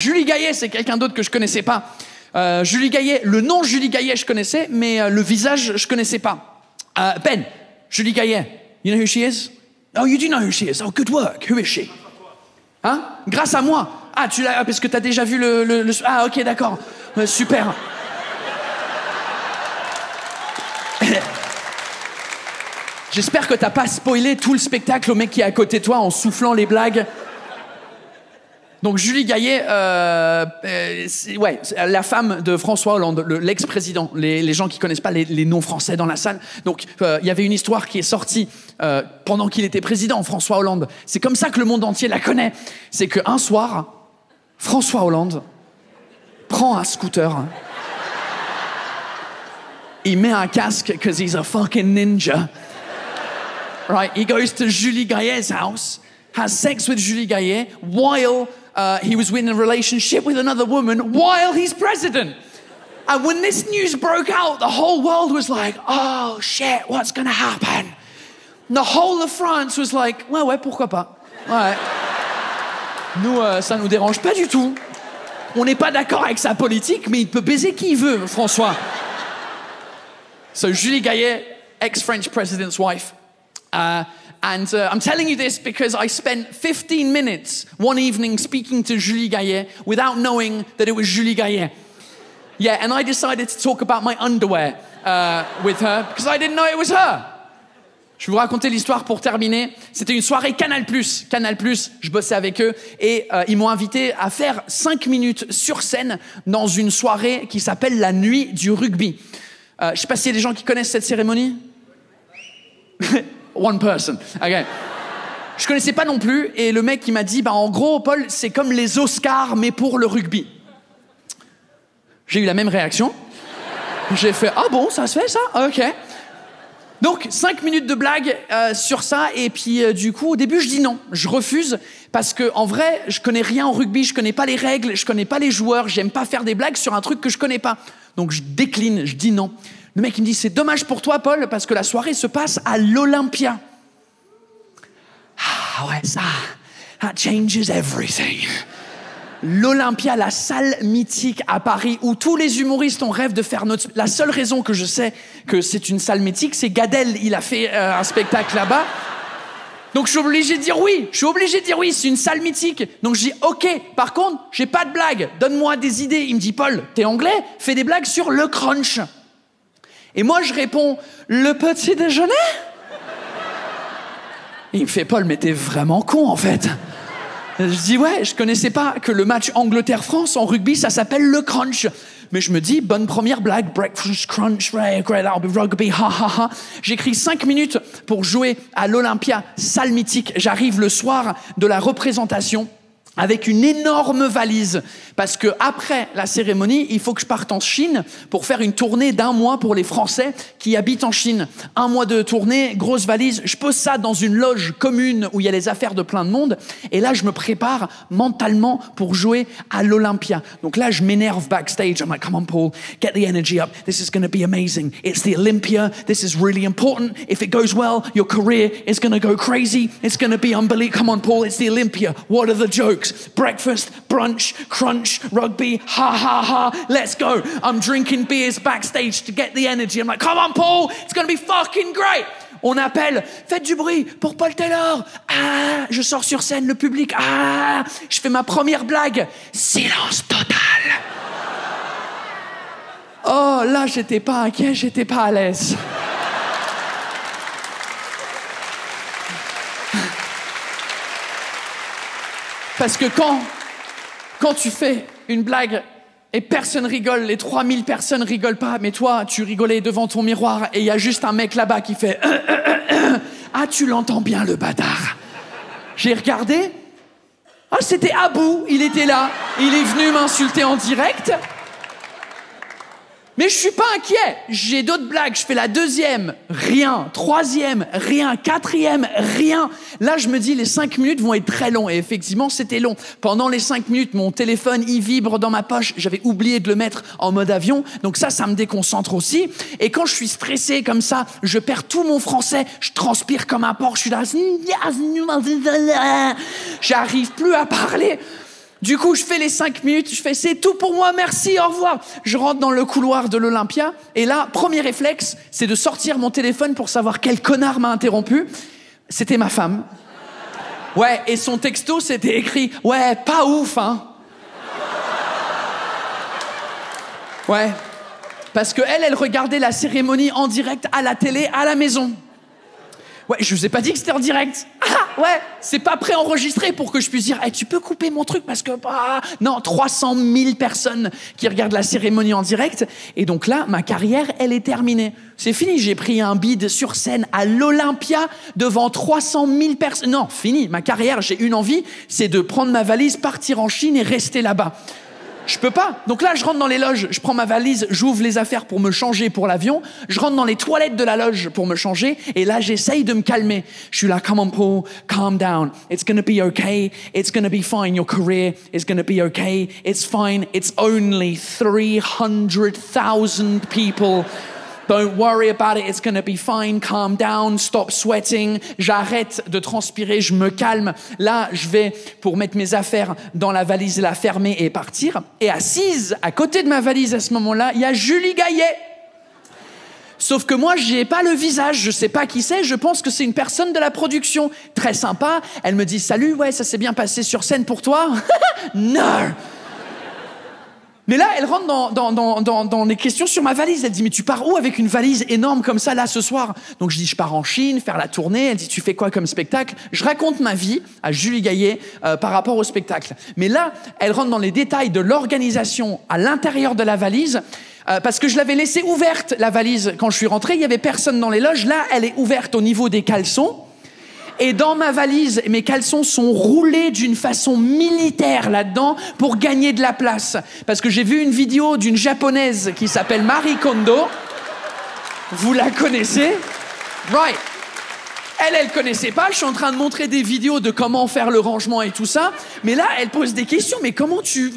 Julie Gaillet, c'est quelqu'un d'autre que je connaissais pas. Julie Gaillet, le nom Julie Gaillet, je connaissais, mais le visage, je connaissais pas. Ben, Julie Gaillet, you know who she is? Oh, you do know who she is. Oh, good work. Who is she? Hein? Grâce à moi. Ah, tu l'as, parce que t'as déjà vu le... Ah, ok, d'accord. Super. J'espère que t'as pas spoilé tout le spectacle au mec qui est à côté de toi en soufflant les blagues. Donc Julie Gaillet, c'est la femme de François Hollande, l'ex-président. Les gens qui connaissent pas les noms français dans la salle. Donc il y avait une histoire qui est sortie pendant qu'il était président, François Hollande. C'est comme ça que le monde entier la connaît. C'est qu'un soir, François Hollande prend un scooter. Il met un casque because he's a fucking ninja. Right, he goes to Julie Gaillet's house, has sex with Julie Gaillet while he was in a relationship with another woman while he's president. And when this news broke out, the whole world was like, oh shit, what's gonna happen? And the whole of France was like, ouais, pourquoi pas. Ouais. Nous, ça nous dérange pas du tout. On n'est pas d'accord avec sa politique, mais il peut baiser qui il veut, François. So Julie Gaillet, ex-French president's wife. And I'm telling you this because I spent 15 minutes one evening speaking to Julie Gaillet without knowing that it was Julie Gaillet. Yeah, and I decided to talk about my underwear with her because I didn't know it was her. Je vais vous raconter l'histoire pour terminer. C'était une soirée Canal+. Je bossais avec eux et ils m'ont invité à faire 5 minutes sur scène dans une soirée qui s'appelle la Nuit du Rugby. Je sais pas s'il y a des gens qui connaissent cette cérémonie. One person. Okay. Je connaissais pas non plus et le mec il m'a dit en gros Paul c'est comme les Oscars mais pour le rugby. J'ai eu la même réaction. J'ai fait ah bon ça se fait ça ok. Donc 5 minutes de blague sur ça et puis du coup au début je dis non, je refuse parce que en vrai je connais rien au rugby, je connais pas les règles, je connais pas les joueurs, j'aime pas faire des blagues sur un truc que je connais pas. Donc je décline, je dis non. Le mec, il me dit, c'est dommage pour toi, Paul, parce que la soirée se passe à l'Olympia. Ah ouais, ça, that changes everything. L'Olympia, la salle mythique à Paris, où tous les humoristes ont rêve de faire notre... La seule raison que je sais que c'est une salle mythique, c'est Gad-El, il a fait un spectacle là-bas. Donc je suis obligé de dire oui, c'est une salle mythique. Donc je dis ok, par contre, j'ai pas de blague, donne-moi des idées. Il me dit, Paul, t'es anglais, fais des blagues sur le crunch. Et moi, je réponds, le petit déjeuner? Et il me fait, Paul, mais t'es vraiment con, en fait. Je dis, ouais, je connaissais pas que le match Angleterre-France en rugby, ça s'appelle le crunch. Mais je me dis, bonne première blague, breakfast crunch, great, rugby, ha ha ha. J'écris 5 minutes pour jouer à l'Olympia, salle mythique. J'arrive le soir de la représentation avec une énorme valise, parce que après la cérémonie, il faut que je parte en Chine pour faire une tournée d'1 mois pour les Français qui habitent en Chine. 1 mois de tournée, grosse valise, je pose ça dans une loge commune où il y a les affaires de plein de monde, et là je me prépare mentalement pour jouer à l'Olympia. Donc là je m'énerve backstage, I'm like, come on Paul, get the energy up, this is going to be amazing, it's the Olympia, this is really important, if it goes well, your career is going to go crazy, it's going to be unbelievable, come on Paul, it's the Olympia, what are the jokes? Breakfast, brunch, crunch, rugby, ha ha ha, let's go. I'm drinking beers backstage to get the energy. I'm like, come on Paul, it's gonna be fucking great. On appelle, faites du bruit pour Paul Taylor. Ah, je sors sur scène, le public, ah, je fais ma première blague. Silence total. Oh, là, j'étais pas inquiet, j'étais pas à l'aise. Parce que quand tu fais une blague et personne rigole, les 3000 personnes rigolent pas, mais toi, tu rigolais devant ton miroir et il y a juste un mec là-bas qui fait ah, tu l'entends bien, le bâtard. J'ai regardé. Ah, c'était Abou, il était là. Il est venu m'insulter en direct. Mais je suis pas inquiet. J'ai d'autres blagues. Je fais la 2e, rien. 3e, rien. 4e, rien. Là, je me dis, les 5 minutes vont être très longs. Et effectivement, c'était long. Pendant les 5 minutes, mon téléphone, il vibre dans ma poche. J'avais oublié de le mettre en mode avion. Donc ça me déconcentre aussi. Et quand je suis stressé comme ça, je perds tout mon français. Je transpire comme un porc. Je suis là. J'arrive plus à parler. Du coup, je fais les 5 minutes, je fais c'est tout pour moi, merci, au revoir. Je rentre dans le couloir de l'Olympia et là, premier réflexe, c'est de sortir mon téléphone pour savoir quel connard m'a interrompu. C'était ma femme. Ouais, et son texto, c'était écrit « Ouais, pas ouf, hein ?» Ouais, parce que elle regardait la cérémonie en direct à la télé, à la maison. Ouais, je vous ai pas dit que c'était en direct. Ah, ouais, c'est pas préenregistré pour que je puisse dire hey, tu peux couper mon truc parce que... Non, 300 000 personnes qui regardent la cérémonie en direct. Et donc là, ma carrière, elle est terminée. C'est fini, j'ai pris un bid sur scène à l'Olympia devant 300 000 personnes. Non, fini, ma carrière, j'ai une envie, c'est de prendre ma valise, partir en Chine et rester là-bas. Je peux pas. Donc là, je rentre dans les loges, je prends ma valise, j'ouvre les affaires pour me changer pour l'avion, je rentre dans les toilettes de la loge pour me changer, et là, j'essaye de me calmer. Je suis là, come on, Paul, calm down. It's gonna be okay. It's gonna be fine. Your career is gonna be okay. It's fine. It's only 300,000 people. Don't worry about it, it's gonna be fine, calm down, stop sweating. J'arrête de transpirer, je me calme. Là, je vais pour mettre mes affaires dans la valise, la fermer et partir. Et assise à côté de ma valise à ce moment-là, il y a Julie Gaillet. Sauf que moi, j'ai pas le visage, je sais pas qui c'est, je pense que c'est une personne de la production. Très sympa, elle me dit « Salut, ouais, ça s'est bien passé sur scène pour toi ?» Non. Mais là, elle rentre dans les questions sur ma valise. Elle dit, mais tu pars où avec une valise énorme comme ça, là, ce soir? Donc je dis, je pars en Chine, faire la tournée. Elle dit, tu fais quoi comme spectacle? Je raconte ma vie à Julie Gaillet par rapport au spectacle. Mais là, elle rentre dans les détails de l'organisation à l'intérieur de la valise. Parce que je l'avais laissée ouverte, la valise. Quand je suis rentré, il y avait personne dans les loges. Là, elle est ouverte au niveau des caleçons. Et dans ma valise, mes caleçons sont roulés d'une façon militaire là-dedans pour gagner de la place. Parce que j'ai vu une vidéo d'une japonaise qui s'appelle Marie Kondo. Vous la connaissez? Right. Elle connaissait pas. Je suis en train de montrer des vidéos de comment faire le rangement et tout ça. Mais là, elle pose des questions. Mais comment tu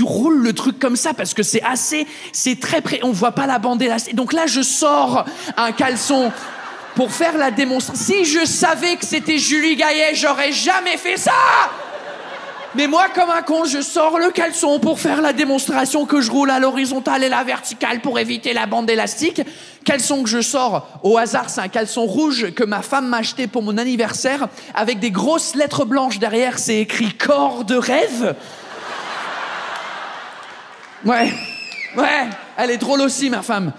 roules le truc comme ça? Parce que c'est très on voit pas la bande élastique. Donc là, je sors un caleçon pour faire la démonstration. Si je savais que c'était Julie Gaillet, j'aurais jamais fait ça! Mais moi, comme un con, je sors le caleçon pour faire la démonstration que je roule à l'horizontale et la verticale pour éviter la bande élastique. Caleçon que je sors au hasard, c'est un caleçon rouge que ma femme m'a acheté pour mon anniversaire avec des grosses lettres blanches derrière, c'est écrit « Corps de rêve ». Ouais, elle est drôle aussi, ma femme.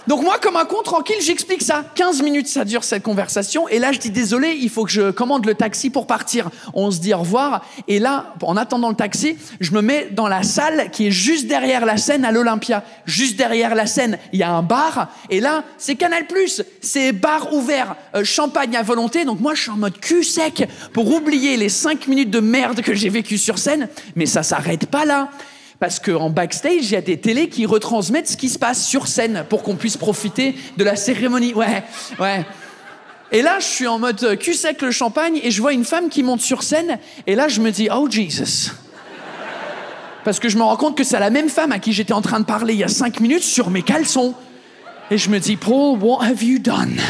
Donc moi, comme un con, tranquille, j'explique ça. 15 minutes, ça dure cette conversation. Et là, je dis, désolé, il faut que je commande le taxi pour partir. On se dit au revoir. Et là, en attendant le taxi, je me mets dans la salle qui est juste derrière la scène à l'Olympia. Juste derrière la scène, il y a un bar. Et là, c'est Canal+. C'est bar ouvert, champagne à volonté. Donc moi, je suis en mode cul sec pour oublier les 5 minutes de merde que j'ai vécues sur scène. Mais ça s'arrête pas là. Parce qu'en backstage, il y a des télés qui retransmettent ce qui se passe sur scène pour qu'on puisse profiter de la cérémonie. Ouais. Et là, je suis en mode cul sec le champagne et je vois une femme qui monte sur scène. Et là, je me dis, oh Jesus. Parce que je me rends compte que c'est la même femme à qui j'étais en train de parler il y a 5 minutes sur mes caleçons. Et je me dis, Paul, what have you done?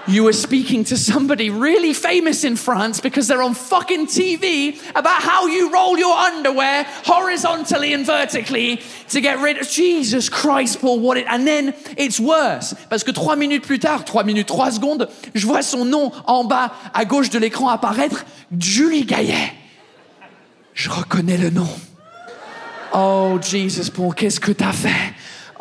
You were speaking to somebody really famous in France because they're on fucking TV about how you roll your underwear horizontally and vertically to get rid of... Jesus Christ, Paul, what it... And then it's worse. Parce que 3 minutes plus tard, 3 minutes, 3 secondes, je vois son nom en bas, à gauche de l'écran apparaître, Julie Gaillet. Je reconnais le nom. Oh, Jesus, Paul, qu'est-ce que t'as fait?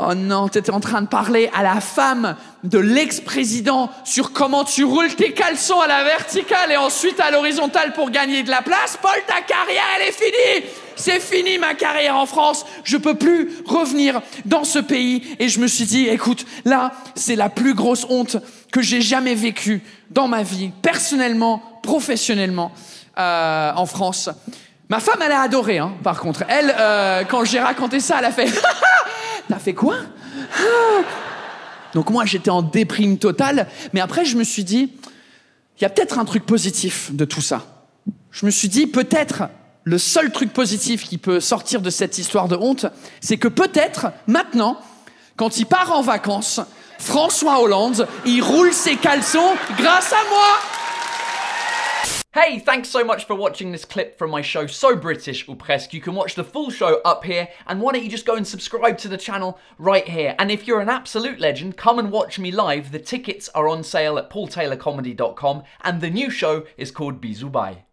Oh non, t'étais en train de parler à la femme de l'ex-président sur comment tu roules tes caleçons à la verticale et ensuite à l'horizontale pour gagner de la place. Paul, ta carrière, elle est finie. C'est fini ma carrière en France. Je peux plus revenir dans ce pays. Et je me suis dit, écoute, là, c'est la plus grosse honte que j'ai jamais vécue dans ma vie, personnellement, professionnellement, en France. Ma femme, elle a adoré, hein, par contre. Elle, quand j'ai raconté ça, elle a fait... T'as fait quoi? Donc moi, j'étais en déprime totale. Mais après, je me suis dit, il y a peut-être un truc positif de tout ça. Je me suis dit, peut-être, le seul truc positif qui peut sortir de cette histoire de honte, c'est que peut-être, maintenant, quand il part en vacances, François Hollande, il roule ses caleçons grâce à moi. Hey, thanks so much for watching this clip from my show So British ou Presque. You can watch the full show up here, and why don't you just go and subscribe to the channel right here. And if you're an absolute legend, come and watch me live. The tickets are on sale at paultaylorcomedy.com, and the new show is called Bisous Bye.